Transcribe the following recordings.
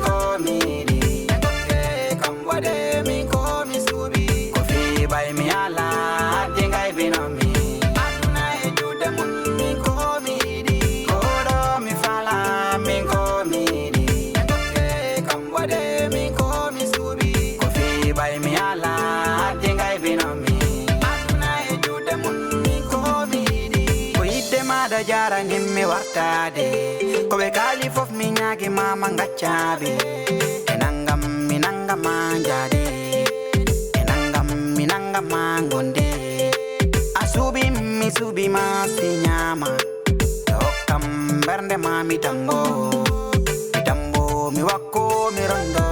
ko miri kam wade min ko mi subi ko fi bay mi ala dingai binomi aduna e jude mun min ko miri ko do mi fala min ko miri kam wade min ko mi subi ko fi bay mi ala dingai binomi aduna e jude mun min ko miri ko yidde ma da jara nimmi wartade ko be kali fof mi nyaagi mama ngaccabi enangam minanga manjade enangam minanga mangonde asubi mi subi ma sinyama dokam bernde mami tambo mi wakko mi rondo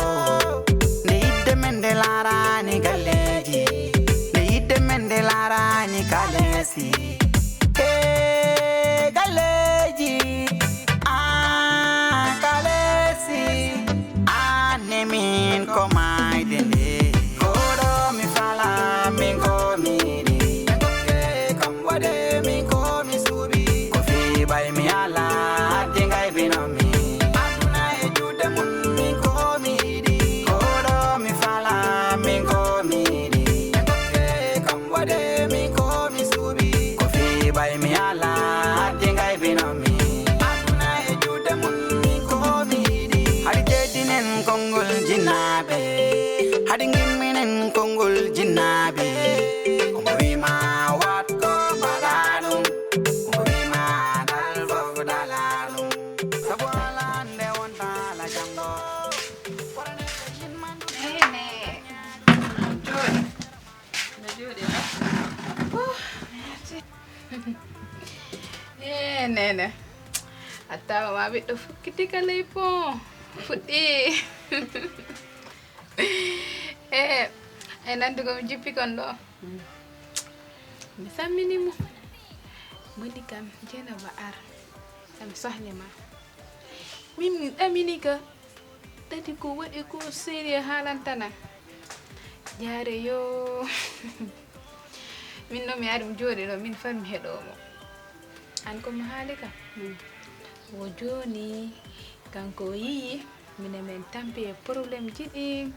ne yidde mende lara ni galleji ne yidde mende lara ni kalesi galleji min ko mai dende kodo mi fala min ko miri kam wade min ko mi subi ko fi bay mi ala dingai binomi aduna e jude mun min ko miri kodo mi fala min ko miri kam wade min ko mi subi ko fi bay mi ala dingai binomi aduna e jude mun min ko miri hari jedinen kongol jinabe hadi ngiminen kongol jinabe umurima wat ko balalum umurima dal fo dalalum sabwala ne wonta la jango nene jodi nene atawa ma ɓiɗɗo fukkiti kala pon fuɗɗi e nandugo mi jippi kon ɗo mi samminimo moni kam Dieynaba ar kam sohli ma min mi ɗamini ka tati ko waɗi ko Série haalantana jaare yo min ɗo mi ari mi jooɗi ɗo min fan mi heɗomo an komi haali kam wo joni kanko yii mine men tampi e probléme jiɗi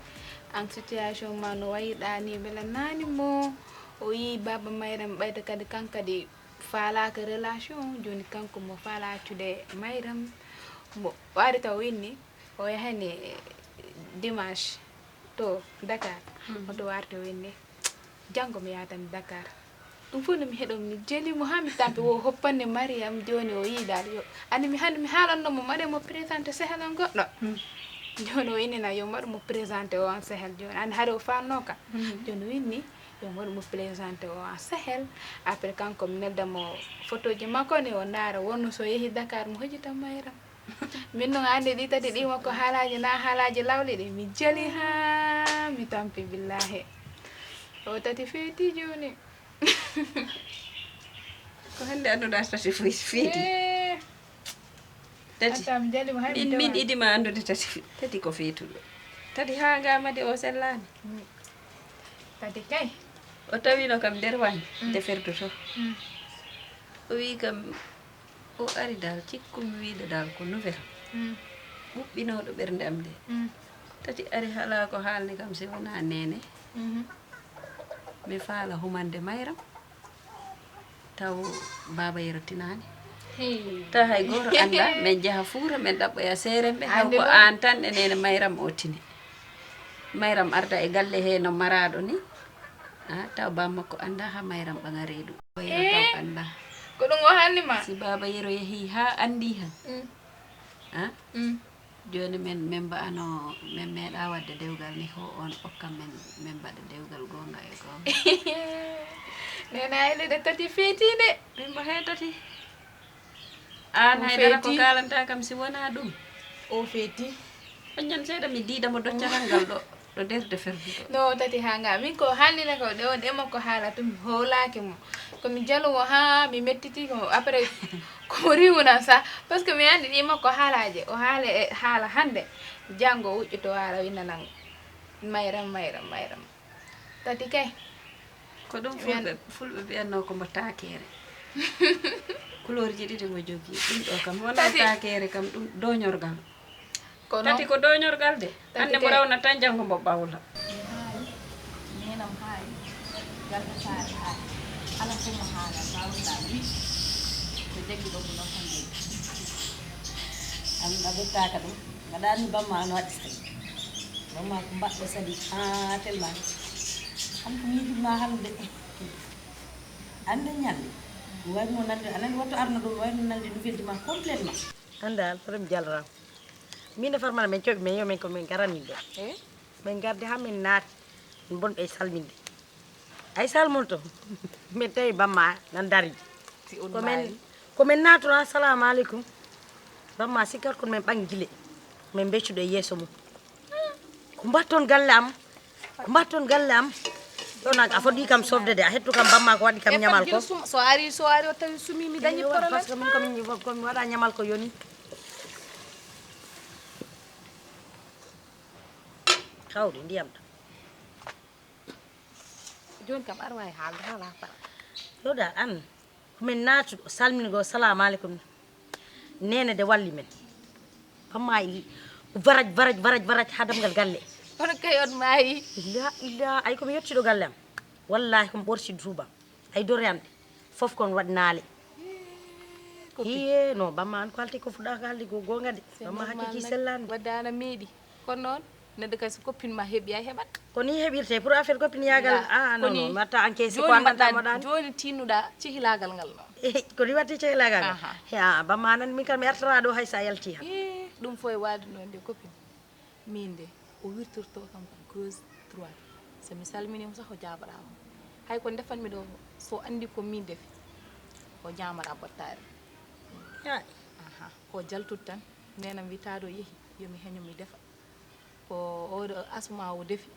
en situation ma no wayiɗa ni bela nani mo o yi baba mayram ɓayda kadi kankadi falaka relation joni kanko mo fala accude mayram mo wari taw winni o yahani dimanche to Dakar oto warti o winni janggo mi yatami Dakar ɗum fof nomi heɗo mi jelimo ha mi tampi wo hoppanne Mariam joni o yiɗal yo andi mi hande mi haalannomo maɗe mo présenté sehel on goɗɗo joni o innina yo mbaɗu mo présenté o en sehel joni andi haade o fanno ka joni winni yo mbaɗu mo présenté o en sehel après kanko mi neldamo photo ji makko ni o ndaara wonno so yeehi Dakar mo hojita Mayram min noon andi ɗi tati ɗi makko haalaji na haalaji lawli ɗi mi jali ha mi tampi billahi o tati feeti joni ko hande anduɗa tati feeti tati atam jali mo hay min idima andude tati ko feetuɗo tati ha ngamade o sellani tati kay o tawino kam nder wañ deferdu to o wi kam o ari dal cikkumi wiide dal ko nouvelle ɓuɓɓinoɗo ɓernde am nde tati ari hala ko haalni kam si wona nene mi faala humande Mayram taw baba yerotinani ta hay goro anda men jaha fuura men ɗaɓɓoya seeremɓe haw ko an tan e nene Mayram o tini Mayram arda e galle he no maraɗo ni taw bammakko anda ha Mayram ɓaga reedu o yero taw anda ko ɗum o haalnima si baba yero yeehi ha andi han joni men mba'ano men meeɗa wadde dewgal ni ho on ɓokka men mbaɗa dewgal gonga e gonga nena haylede tati feetiɗe min mbo he tati an haydara ko kalanta kam si wona ɗum o feeti oñan seeɗa mi diidamo doccatal ngal ɗo nder deferdu ɗo no tati ha nga min ko haalnina ko ɗe on ɗema ko haala tum hoolaki mo komi jalumo ha mi mettiti ko après komo riwunan sa par ce que mi andi ɗi makko haalaje o haala e haala hande janggo wuƴƴuto wara winnanan Mayram tati kay ko ɗum fulɓe mbiyanno ko mbo takere couleur ji ɗiɗi mo jogui ɗum ɗo kam wona takere kam ɗum doñorgal tati ko doñorgal de ande mo rawna tan jango mo bawla nenam haali galta saare haali ala fomo haala bawla wi ko jaggi ɗo ko noon tan jeggi am abettaka ɗum gaɗani bamma no waɗi sadi bamma ko mbaɗɗo sadi ha tellement an ko yiɗima hande ande ñande wayno nande anandi watto arno ɗum wayno nande no feldima complètement andal toɗum jalram min de farmana men coɓi men yo men ko min garaninde min garde ha min naati min bonɓe salminde ay salmon to min tawi bamma nan dari komin naatono assalamu aleykum bamma sikkat kono min ɓangi guile min beccuɗo e yeeso mum ko mbatton galle am ko mbatton galle am ɗon a foɗi kam sofde de a hettu kam bamma ko waɗi kam ñamal ko so ari o tawi sumi mi dañi problème par ce que min komi waɗa ñamal ko yoni hawde ndiyam ɗam joni kam aɗa wawi haalde haala pa yoda an komin naatuɗo salminigo salamu aleykum nene de walli men bamma varaj ha damgal galle kono kay on maayi illa ay komi yettiɗo galle am wallahi komi ɓorti duuba ay doreyamde fof kon waɗi naale iye non bamma an ko halti ko fuɗɗa ko haldi ko gonga de bamma hakkiki sellani waddana meeɗi kono noon neɗɗo kay so copine ma heeɓi a heɓat ko ni heɓirte pour affaire copine yagal non non watta encaissé ko ganduɗa moɗani joni tinnuɗa cehilagal ngal noon ko ni watti cehilagal ngal ha bamma nan min kam mi artata ɗo hay sa yalti ham ɗum fo e waade noon de copine min de o wirtorto kam ko gauche droite so mi salminimo sah o jaɓaɗamo hay ko defanmi ɗo so andi ko min defi o ñamata bottare ko jaltut tan nenam witaɗo yeehi yomi heño mi defa ko oɗo asma o defi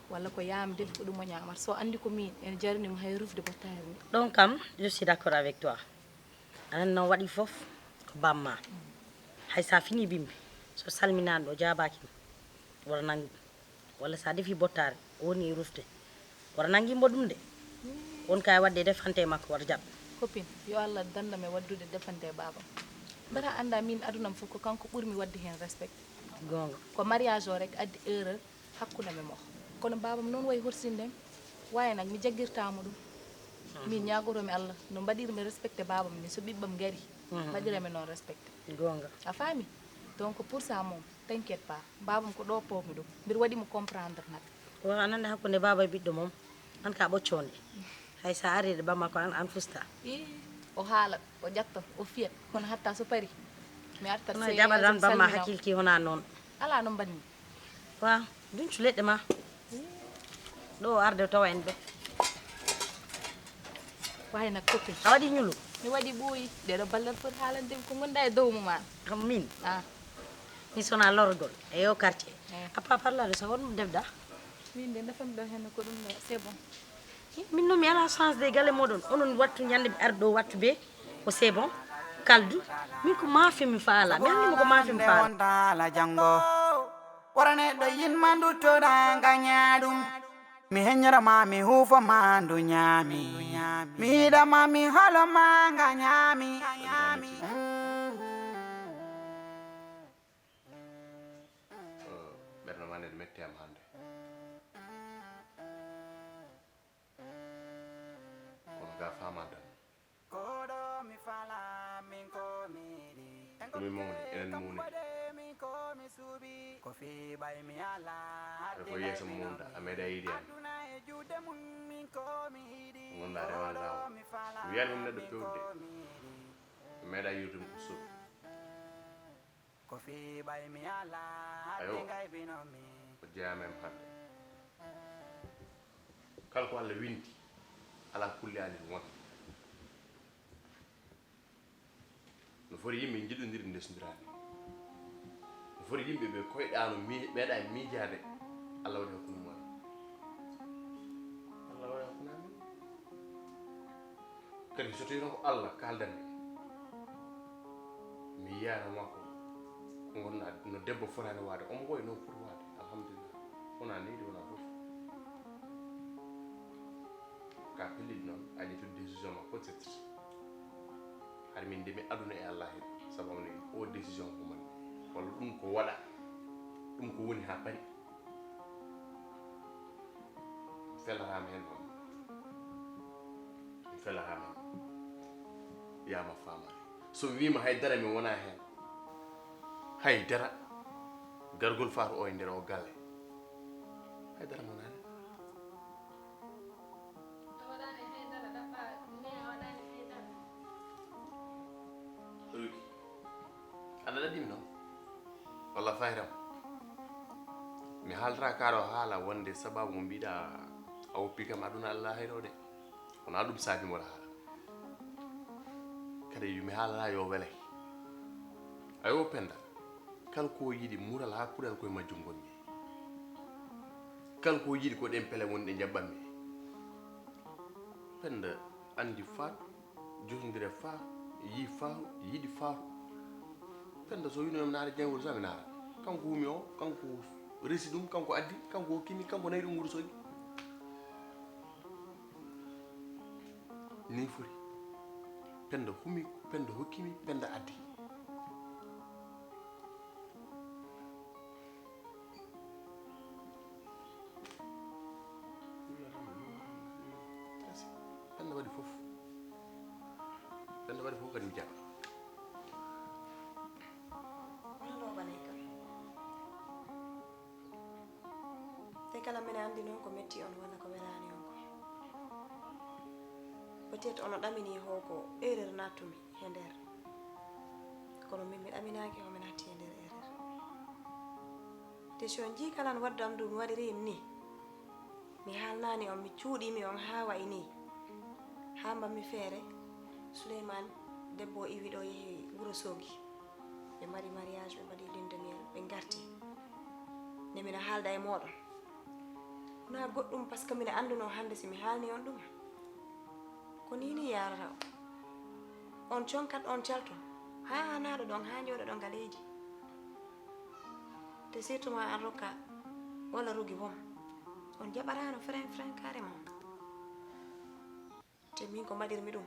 walla ko yam defi ko ɗum o ñamata so andi ko min ene jarnimo hay rufde bottare ni ɗon kam je suis d'accord avec toi anan noon waɗi foof ko bamma hay sa fini bimbi so salminani ɗo jabakima wara nangi walla sa defi bottare woni e rufde wara nanguimo ɗum de won kay wadde defante makko wata jaɓ copine yo Allah dandam e waddude defante babam mbata anda min adunam fof ko kanko ɓuurmi wadde hen respect gonga ko mariage o rek addi erreur hakkude me mo kono babam noon way horsindem wayi nak mi jaggirtamo ɗum min ñagoromi Allah no mbaɗirmi respecté babam ni so ɓiɓɓam gari mbaɗirami noon respecté gonga a faami donc pour ça moom t'inquiète pas babam ko ɗo powmi ɗum mbiɗa waɗimo comprendre nak o anande hakkude baba e ɓiɗɗo mom an ka ɓocconde hay sa aride bamma ko an fusta o haalat o ƴattan o fiyat kono hatta so pari mi artat no jaɓaɗan bamma hakkilki wona noon ala no mbanmi wa duncu leɗɗe ma ɗo arde tawa en ɓe wayi nak copine a waɗi ñulu mi waɗi ɓooyi ɗeɗo ballal foti haalande ko gonɗa e dow muma min mi sona lorgol e yo quartier a pas parlade so honmo defɗa min de defami ɗo hen ko ɗum c'est bon min noon mi ala chance de galle moɗon onon wattu ñande mi arɗo wattu be ko c'est bon kaldu min ko maafe mi faala mi andimo ko maafe mi faala jango warane ɗo yinma duttoɗa gañaɗum mi heñorama mi huufama ndu ñaami mi yiɗama mi holoma nga ñaami ɓerno ma nede metti am hande kono ga famadan komi mawni enen mawni ko yeeso mumda a meeɗa yiiɗi am gonɗa rewal law wiyani hom neɗɗo pewde mi meeɗa yiwdum ko suudu ayo ko jeeyamem hande kala ko Allah windi ala kulli alin won no foti yimɓe jiɗodiri ndesdirani no foti yimɓe ɓe koyɗano meeɗa e miijade Allah waɗi hakkude mumen Allah waɗi hakkude amen kadi so tawi ko Allah kaldanmi mi yiyano makko gonɗa no debbo fotani waade omo woy no foti waade alhamdulillah wona neydi wona fof ka pellidi noon aɗi to décision ma peut être haɗa min ndemi aduna e Allah hen sabu amne o décision ko man walla ɗum ko waɗa ɗum ko woni ha bari felatama hen noon mi felatama hen yama famare so wima haydara mi wona hen haydara gargol faatu o e nder o galle haydara mo nani aɗa ɗaɗɗimi noon walla fayram mi haaldata kaɗo haala wonde sababu mo mbiɗa a woppi kam aduna allah hayro de wona ɗum saabimoɗa haala kada mi haalata yo wele ayo penda kala ko yiɗi mural ha kuɗal koye majjum gonmi kala ko yiɗi ko ɗen pele wonɗe jaɓɓanmi penda andi faatu jotodire faatu yi faatu yiɗi faatu penda so wino naara jangol sami naara kanko humi o kanko resi ɗum kanko addi kanko hokkimi kanko nayi ɗum wursoji ni foti penda humi penda hokkimi penda addi penda waɗi fof kadi mi jaɓa kala mene andi noon ko metti on walla ko welani on ko peut-être ono ɗamini ho ko erreur nattumi e nder kono min mi ɗaminaki o mi natti e nder erreur te so on jii kala no waddu am ɗum mi waɗi rim ni mi haalnani on mi cuuɗimi on ha wayi ni ha mbammi feere Souleymane debbo o iwi ɗo yehi wuro Sogi ɓe mbaɗi mariage ɓe mbaɗi lune de miel ɓe garti nde mina haalda e moɗon na goɗɗum par ce que mine anduno hande si mi haalni on ɗum ko nini yarata on conkat on calto ha naɗo ɗon ha jooɗo ɗon galeji te surtout ma an rokka walla rugi bom on jaɓarano frein carrément te min ko mbaɗirmi ɗum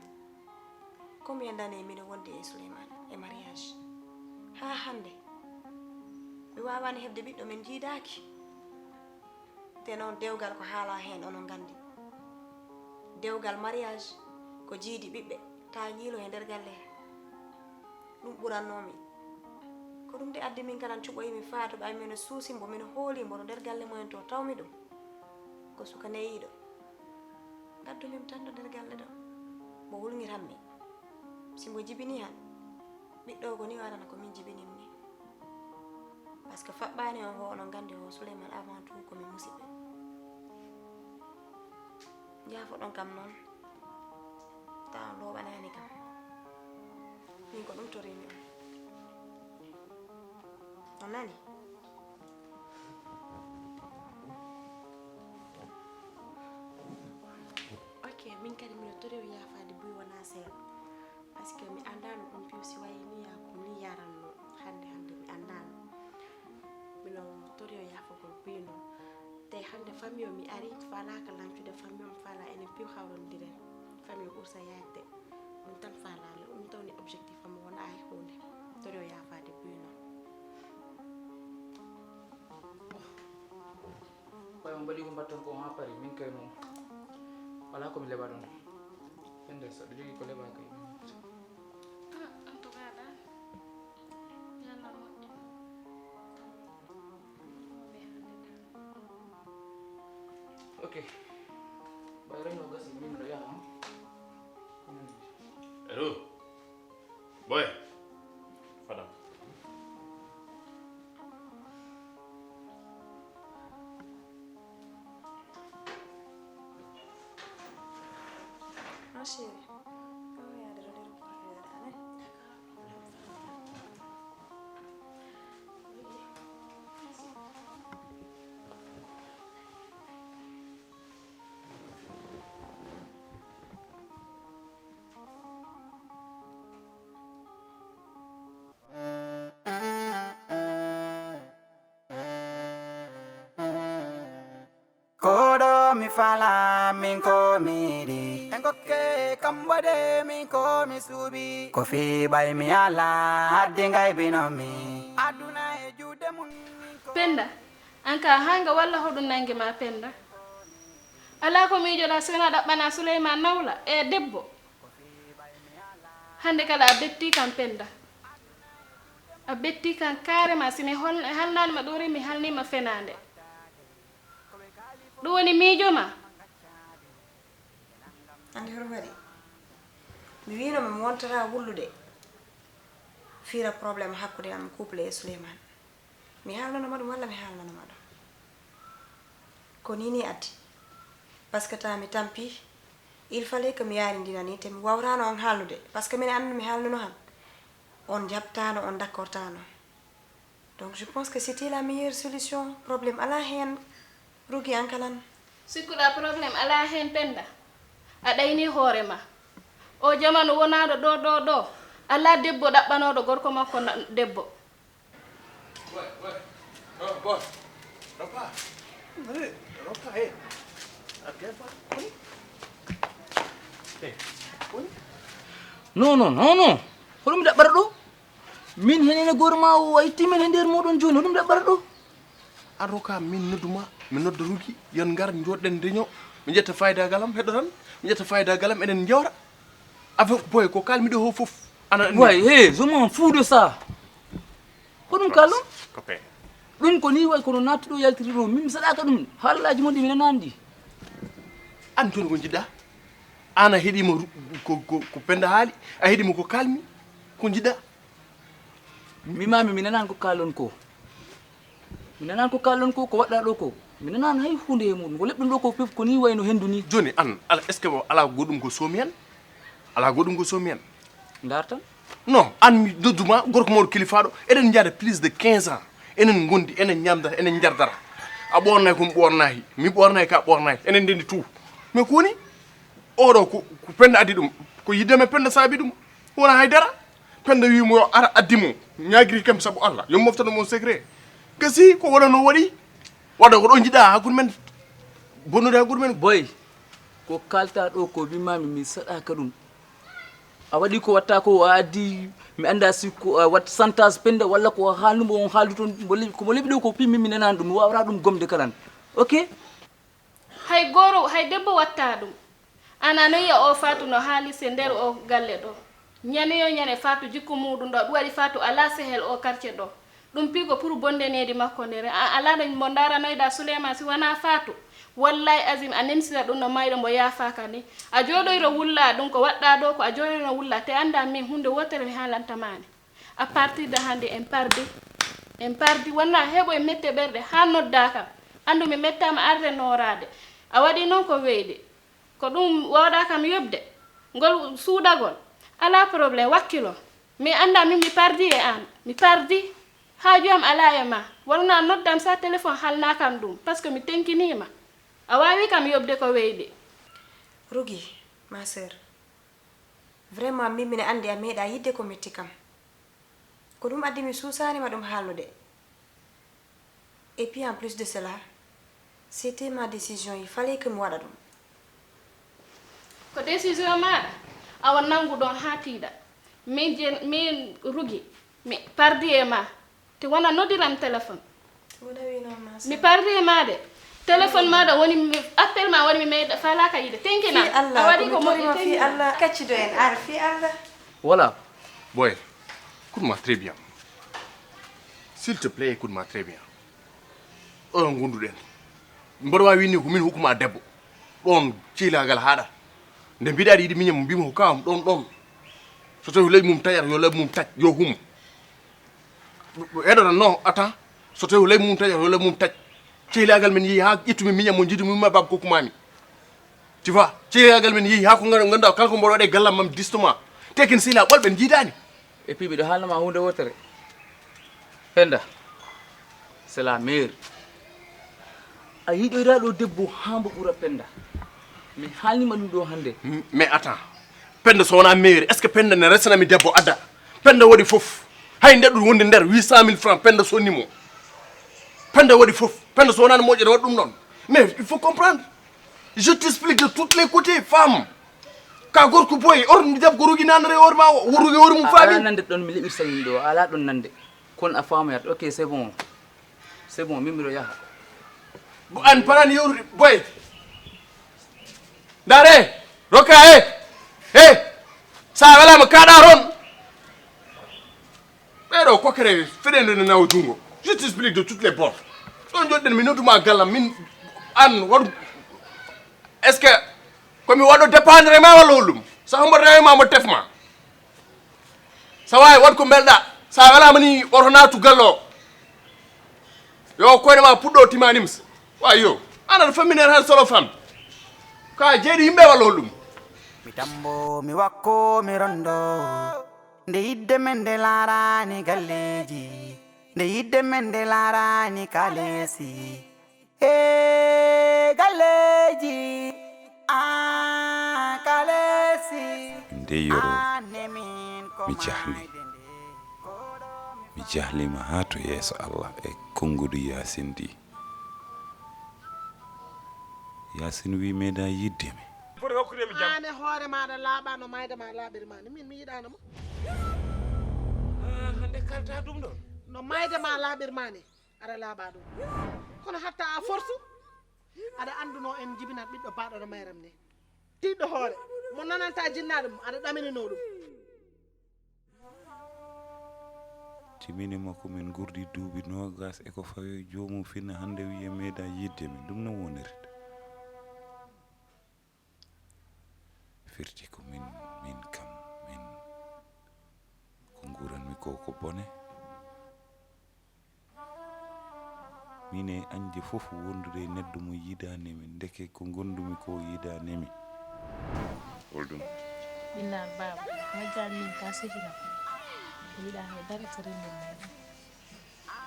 combien d'année mine wondi e Souleymane e mariage ha hande mi wawani hebde ɓiɗɗo min jiidaki te noon dewgal ko haala hen onon gandi dewgal mariage ko jiidi ɓiɓɓe ta ñiilo e nder galle ɗum ɓurannomi ko ɗum de addi min kalan cuɓoyimi faatu ɓay mino suusimbo mino hoolimbo no nder galle mumen to tawmi ɗum ko suka neyiɗo gaddumim tan ɗo nder galle ɗo mo wulgiranmi simbo jibini han ɓiɗɗo ko ni warana ko min jibinim ni par ce que faɓɓani on ho onon gandi ho Souleymane avant tout komi musidɓe jaafoɗon kam noon taw looɓanani kam min ko ɗum torimi on nani ok min kadi mino torew yaafade buy wona seeɗa par ce que mi andano ɗum piwsi wayi ni ya ko ni yaranno hande mi andano mino torew yaafogol buy noon te hande famille o mi ari falaka lamtude famille o fala enen piw hawrondiren famille o ɓursa yadde ɗum tan falali ɗum tawni objectif am wona e hunde torew yaafade buy noon ɓay on mbaɗi ko mbatton ko ha paari min kay noon wala komi leɓa ɗon ende saɗa jogui ko leɓa kay en tout cas ɗa ñalla moƴƴo ok ɓay reno gasi min ɗo yaha Hello boy fadam non chéri o yaade ɗo nder portugal ane Kodo mi fala min ko miri engoke kambade min ko mi subi kofi bay mi ala hadde ngay binomi aduna e jude mun min ko penda anka hanga walla hoɗum nangue ma penda ala ko miijoɗa sona ɗaɓɓana Souleymane nawla e debbo hande kala a betti kam penda a betti kam carrément simi halnanima ɗo ri mi halnima fenade ɗum woni miijo ma andi hoto waɗi mi wino mi wontata wullude fiira probléme hakkude am couple e Souleymane mi haalnanoma ɗum walla mi haalnanoma ɗum ko nini addi par ce que ta mi tampi il fallait que mi yarindina ni te mi wawrano on haalnude par ce que mine andu mi haalnuno han on jabtano on d'accordtano donc je pense que c'était la meilleure solution problème ala hen rugi an kalan sikkuɗa probléme ala hen penda a ɗayni hoorema o jamanu wonaɗo ɗo ala debbo ɗaɓɓanoɗo gorko makko debbo non hoɗum ɗaɓɓata ɗo min henene goto ma o way timen e nder moɗon joni hoɗum ɗaɓɓata ɗo aroka min nodduma mi nodda rugi yon gar joɗɗen réunion mi ƴetta fayida galam heɗo tan mi ƴetta fayida galam eɗen jawra avec boy ko kalmi ɗo ho foof ana way he je m'en fous de ça hoɗum kalon copain ɗum ko ni way kono nattuɗo yaltiri ɗo min saɗaka ɗum haalaji mon ɗi mina nandi an joni ko jiɗɗa an a heeɗima ko penda haali a heeɗima ko kalmi ko jiɗɗa mimami mi nanani ko kalon ko mi nanani ko kalon ko ko waɗɗa ɗo ko mi nanani hay hunde e muɗum ko leɓɗum ɗo ko foof ko ni wayno hendu ni joni an ala est ce que ala goɗɗum ko soomi hen ala goɗɗum ko soomi hen dartan non an mi nodduma gorko moɗo kilifaɗo eɗen jaada plus de 15 ans enen gondi enen ñamdata enen jardara a ɓornay komi ɓornayi mi ɓornayi ka ɓornayi enen ndendi tout mais ko woni oɗo ko penda addi ɗum ko yiddeme penda saabi ɗum wona haydara penda wimo yo ara addimo ñaguiri kam saabu Allah yo moftano mon secret gasi ko waɗano waɗi waɗa ko ɗo jiiɗa hakkude men bonnude hakkude men boy ko kalta ɗo ko bimami mi saɗaka ɗum a waɗi ko watta ko a addi mi anda si ko wat santage penda walla ko haalnumo on haaldu toon komo leɓi ɗo ko pimmi mi nanani ɗum mi wawra ɗum gomde kalan ok hay goro hay debbo watta ɗum ana no yiya o Fatou no haalise nder o galle ɗo ñaneyo ñane Fatou jikku muɗum ɗo ɗum waɗi Fatou ala sehel o quartier ɗo ɗum pigo pour bondenedi makko ndere ala ɗo mo daranoyɗa Souleymane si wona Fatou wallahi azim a nemsira ɗum no mayɗo mbo yaafaka ni a jooɗoyro wulla ɗum ko waɗɗa ɗo ko a jooɗoyro wulla te anda min hunde wotere mi haalantamani à partir de hande en pardi wonna heɓo e mette ɓerde ha nodda kam andu mi mettama arde norade a waɗi noon ko weyde ko ɗum wawɗa kam yobde ngol suuɗagol ala probléme wakkilo mi anda min mi pardi e an mi pardi haaju am ala e ma wonna noddam sa téléphone halna kam ɗum par ce que mi tenkinima a wawi kam yobde ko weyde Rougui ma sœur vraiment min mine andi a meeɗa yidde ko metti kam ko ɗum addi mi suusanima ɗum haalnude et puis en plus de cela c'était ma décision il fallait que mi waɗa ɗum ko décision maɗa awa nangu ɗon ha tiiɗa min Rougui mi pardi e ma te wona noddiram téléphone mi pardi e ma de téléphone maɗa woni appel ma woni mi meyɗa falaka yide tenkina a waɗi ko moƴƴi fi Allah kaccido en ar fi Allah voilà boy écoute-moi très bien s'il te plaît écoute-moi très bien on gonduɗen mboɗo wawi winni ko min hokkuma debbo ɗon ciilagal haɗa nde mbiɗa aɗa yiɗi miñam mbima ko kawam ɗon so tawi leydi mum taƴata yo leydi mum taƴ yo humo eɗoɗa non attends so tawi leydi mum taƴata yo leydi mum taƴ ciilagal men yeehi ha ƴettumi miñam mo jiidu mimma baba kokkumami tu vois ciilagal men yeehi ha ko ganduɗa kanko mboɗo waɗe gallam mam distuma tekin sila ɓolɓen jiidani et puis ɓiɗo haalnama hunde wotere penda c'est la mère a yiɗoyra ɗo debbo ha mbo ɓuura penda mi haalnima ɗum ɗo hande mais attends penda so wona mairie est ce que penda ne ressanami debbo adda penda waɗi foof hay ndeɗɗo wonde nder 800 000 francs penda sonnimo penda waɗi foof penda so wonano moƴƴere waɗa ɗum ɗon mais il faut comprendre je t'explique de tous les côtés femme ka gorko boy orni debbo ko Rougui nanere hoore ma o Rougui hoore mum faami ala nande ɗon mi leɓirta min ɗo ala ɗon nande kono a famoyat ok c'est c'est bon min miɗo yaha bu an parani yewrude boy dare roka sa welama kaɗa toon ɓeɗo cokkere feɗende ne nawa jungo je t'explique de toutes les bords ɗon joɗɗen mi nodduma gallam min an waɗu est ce que komi waɗo dépendre ma walla hollum sa hombotoema mo tefma sa wawi wat ko belɗa sa welama ni oto natu gallo yo koynema puɗɗo timanimsa wa yo an aɗa famminere han solo famde ka jeeɗi yimɓe walla hollum mi tambo mi wakko mi rondo nde yidde men nde laarani galleji nde yidde men nde laarani kalesi galleji kalesi nde yoro mi jahlima ha to yeeso Allah e kongudu Yasin di Yasin wi meeɗa yiddemi ane hoore maɗa laaɓano mayde ma laaɓiri ma ni min mi yiɗanamo hande kalta ɗum ɗon no mayde ma laaɓiri ma ni aɗa laaɓa ɗum kono hatta a force aɗa anduno en jibinat ɓiɗɗo baɗo no mayram ni tiɗɗo hoore mo nananta jinnaɗo mum aɗa ɗaminino ɗum timini makko min gurdi duuɓi nogas e ko fawi jomum finna hande wiye meeɗa yiddemi ɗum no wonirta firti ko min kam min ko nguranmi ko bone min e anje fof wondude e neɗɗo mo yidanimi ndeke ko gondumi ko yidanimi holɗum billah baba majjal min ka sehina mi yiɗa haydara so renndin meɗen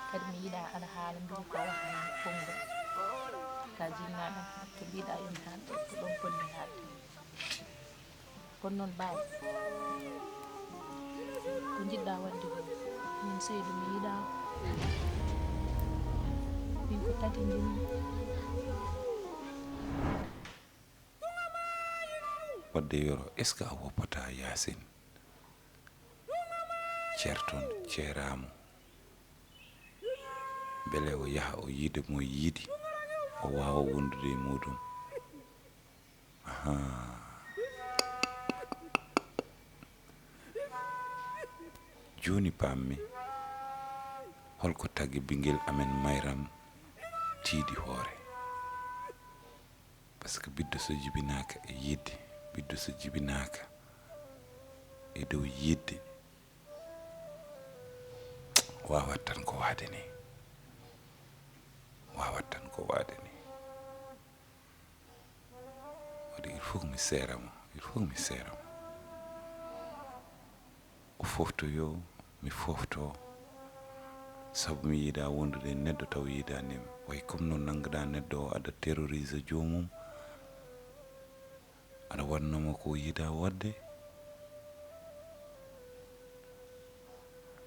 kadi mi yiɗa ala haala mbiɗi ko wahani konngol ka jinnaɗam to mbiɗa yon haalde ko ɗon ponni haalde kono noon baba ko jiɗɗa wadde ko min Seydou mi yiɗa min ko tati ndinmi wadde yoro est ce que a woppata Yasin ceerton ceeramo beele o yaha o yiide mo yiidi o wawa wondude e muɗum joni pammi holko taggi bingel amen Mayram tiidi hoore par ce que biddo so jibinaka e yidde biddo so jibinaka e dow yidde wawat tan ko waade ni waɗi il faut mi seeramo o foftoyo mi fofto sabu mi yiɗa wondude neɗɗo taw yidanimi way comme no nanguɗa neɗɗo o aɗa terrorise jomum aɗa wannamo ko yiɗa wadde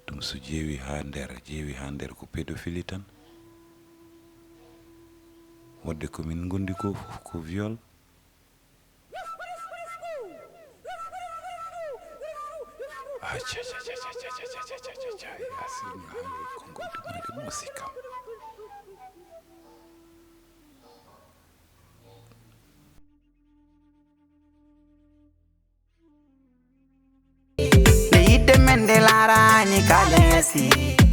ɗum so jeewi ha nder ko pédophilie tan wadde komin gondi ko fof ko viol Yasin haali konngol dumade musikam nde yidde men nde laarani kalesi